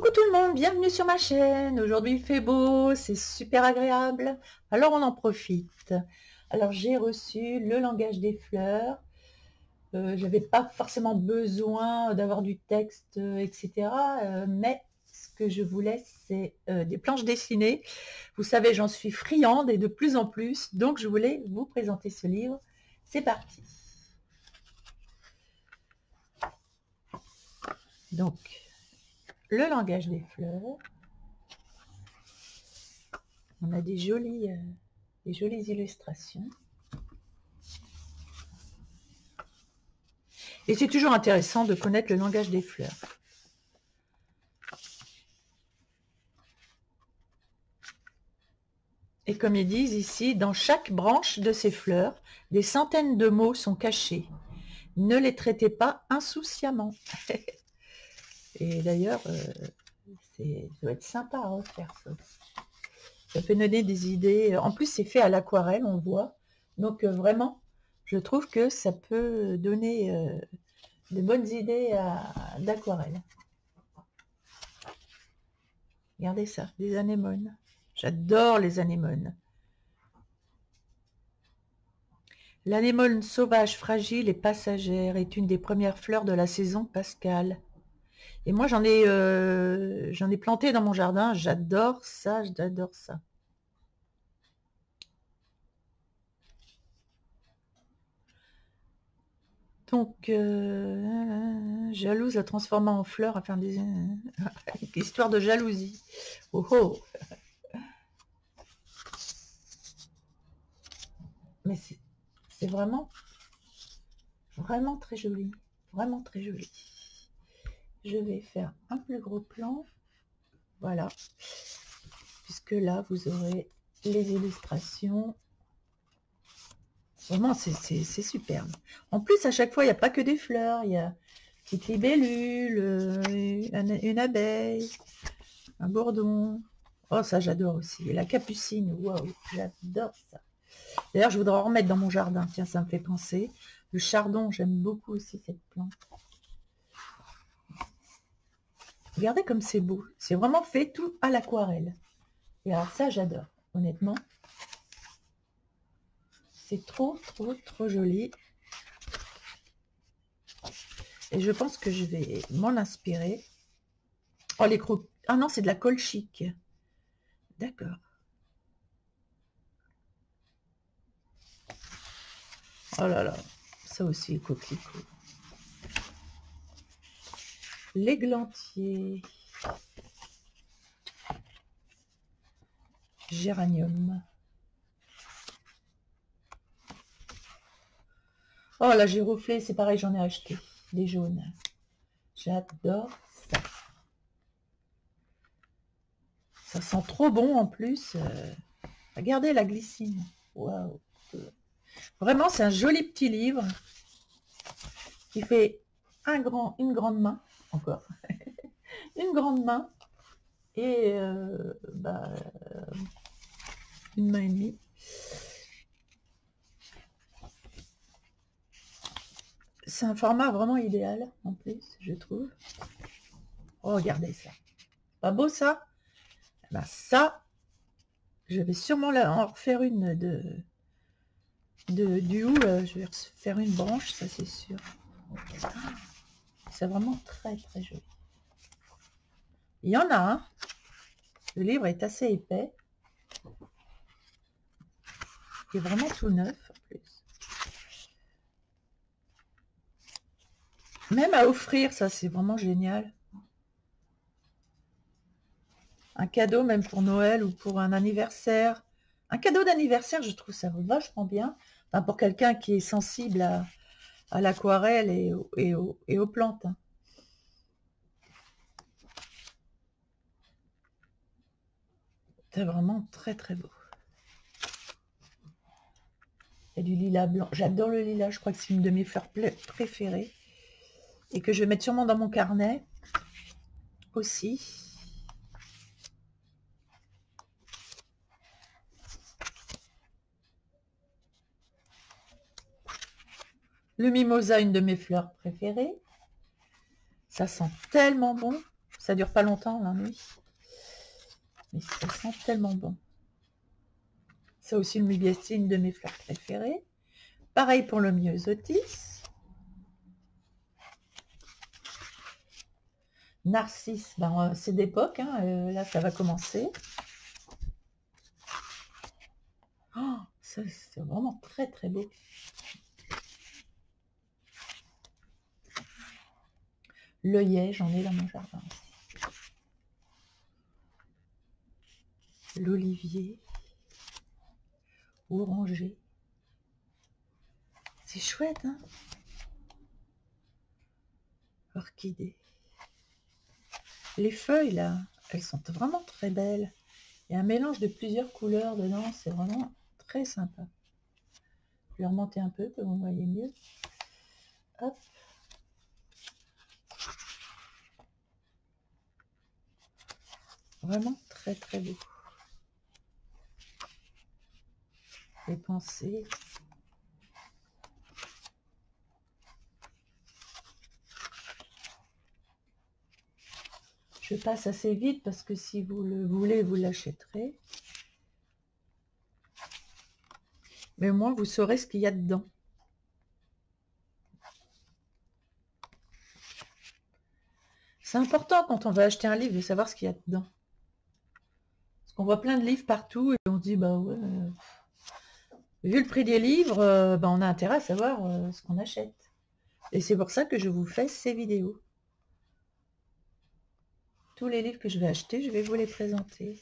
Coucou tout le monde, bienvenue sur ma chaîne. Aujourd'hui il fait beau, c'est super agréable. Alors on en profite. Alors j'ai reçu le langage des fleurs. J'avais pas forcément besoin d'avoir du texte, etc. Mais ce que je voulais, c'est des planches dessinées. Vous savez, j'en suis friande et de plus en plus. Donc je voulais vous présenter ce livre. C'est parti. Donc, le langage des fleurs. On a des jolies illustrations. Et c'est toujours intéressant de connaître le langage des fleurs. Et comme ils disent ici, dans chaque branche de ces fleurs, des centaines de mots sont cachés. Ne les traitez pas insouciamment. Et d'ailleurs, ça doit être sympa à refaire ça. Ça peut donner des idées. En plus, c'est fait à l'aquarelle, on voit. Donc vraiment, je trouve que ça peut donner de bonnes idées d'aquarelle. Regardez ça, des anémones. J'adore les anémones. L'anémone sauvage, fragile et passagère est une des premières fleurs de la saison pascale. Et moi, j'en ai planté dans mon jardin. J'adore ça, j'adore ça. Donc, jalouse la transforma en fleur afin de... Histoire de jalousie. Oh oh. Mais c'est vraiment très joli. Vraiment très joli. Je vais faire un plus gros plan. Voilà. Puisque là, vous aurez les illustrations. Vraiment, c'est superbe. En plus, à chaque fois, il n'y a pas que des fleurs. Il y a une petite libellule, une abeille, un bourdon. Oh, ça, j'adore aussi. Et la capucine, waouh, j'adore ça. D'ailleurs, je voudrais en remettre dans mon jardin. Tiens, ça me fait penser. Le chardon, j'aime beaucoup aussi cette plante. Regardez comme c'est beau. C'est vraiment fait tout à l'aquarelle. Et alors ça, j'adore. Honnêtement, c'est trop joli. Et je pense que je vais m'en inspirer. Oh, les crocs. Ah non, c'est de la colchique. D'accord. Oh là là, ça aussi, coquelicot. L'églantier. Géranium. Oh, la giroflée, c'est pareil, j'en ai acheté. Des jaunes. J'adore ça. Ça sent trop bon en plus. Regardez la glycine. Waouh. Vraiment, c'est un joli petit livre qui fait une grande main, encore. Une grande main et une main et demie. C'est un format vraiment idéal en plus, je trouve. Oh, regardez ça. Pas beau ça? Ben, ça, je vais sûrement en refaire une du haut. Je vais faire une branche, ça c'est sûr. C'est vraiment très joli. Il y en a un. Le livre est assez épais. Il est vraiment tout neuf en plus. Même à offrir, ça c'est vraiment génial. Un cadeau même pour Noël ou pour un anniversaire. Un cadeau d'anniversaire, je trouve ça vachement bien. Enfin, pour quelqu'un qui est sensible à l'aquarelle et aux plantes. C'est vraiment très beau. Il y a du lilas blanc. J'adore le lilas, je crois que c'est une de mes fleurs préférées. Et que je vais mettre sûrement dans mon carnet aussi. Le mimosa, une de mes fleurs préférées. Ça sent tellement bon. Ça dure pas longtemps la nuit. Mais ça sent tellement bon. Ça aussi, le muguet, une de mes fleurs préférées. Pareil pour le myosotis. Narcisse, ben, c'est d'époque, hein, là ça va commencer. Oh, ça c'est vraiment très très beau. L'œillet, j'en ai dans mon jardin. L'olivier, oranger. C'est chouette, hein? Orchidée. Les feuilles, là, elles sont vraiment très belles. Il y a un mélange de plusieurs couleurs dedans, c'est vraiment très sympa. Je vais remonter un peu, que vous voyez mieux. Hop. Vraiment très très beau. Les pensées. Je passe assez vite parce que si vous le voulez, vous l'achèterez. Mais au moins, vous saurez ce qu'il y a dedans. C'est important quand on va acheter un livre de savoir ce qu'il y a dedans. Parce qu'on voit plein de livres partout et on se dit, bah ouais, vu le prix des livres, bah on a intérêt à savoir ce qu'on achète. Et c'est pour ça que je vous fais ces vidéos. Tous les livres que je vais acheter, je vais vous les présenter.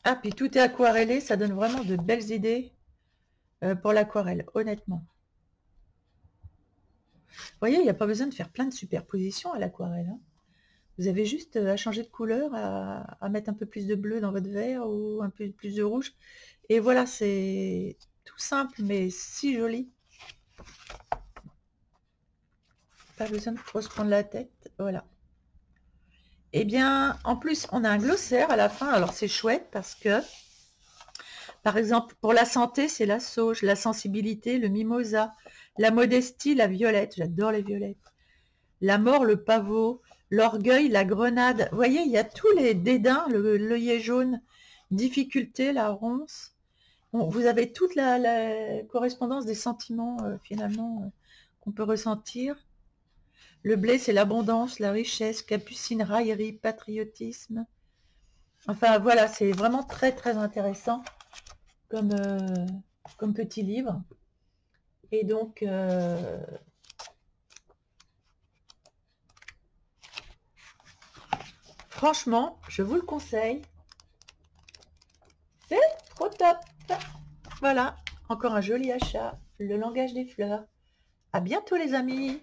Ah, puis tout est aquarellé, ça donne vraiment de belles idées pour l'aquarelle, honnêtement. Vous voyez, il n'y a pas besoin de faire plein de superpositions à l'aquarelle. Hein. Vous avez juste à changer de couleur, à mettre un peu plus de bleu dans votre verre ou un peu plus de rouge. Et voilà, c'est tout simple, mais si joli. Pas besoin de trop se prendre la tête. Voilà. Et bien, en plus, on a un glossaire à la fin. Alors, c'est chouette parce que, par exemple, pour la santé, c'est la sauge, la sensibilité, le mimosa, la modestie, la violette. J'adore les violettes. La mort, le pavot, l'orgueil, la grenade. Vous voyez, il y a tous les dédains, l'œillet jaune, difficulté, la ronce. Bon, vous avez toute la correspondance des sentiments, finalement, qu'on peut ressentir. Le blé, c'est l'abondance, la richesse, capucine, raillerie, patriotisme. Enfin, voilà, c'est vraiment très, très intéressant comme, comme petit livre. Et donc, franchement, je vous le conseille. C'est trop top. Voilà, encore un joli achat. Le langage des fleurs. À bientôt les amis.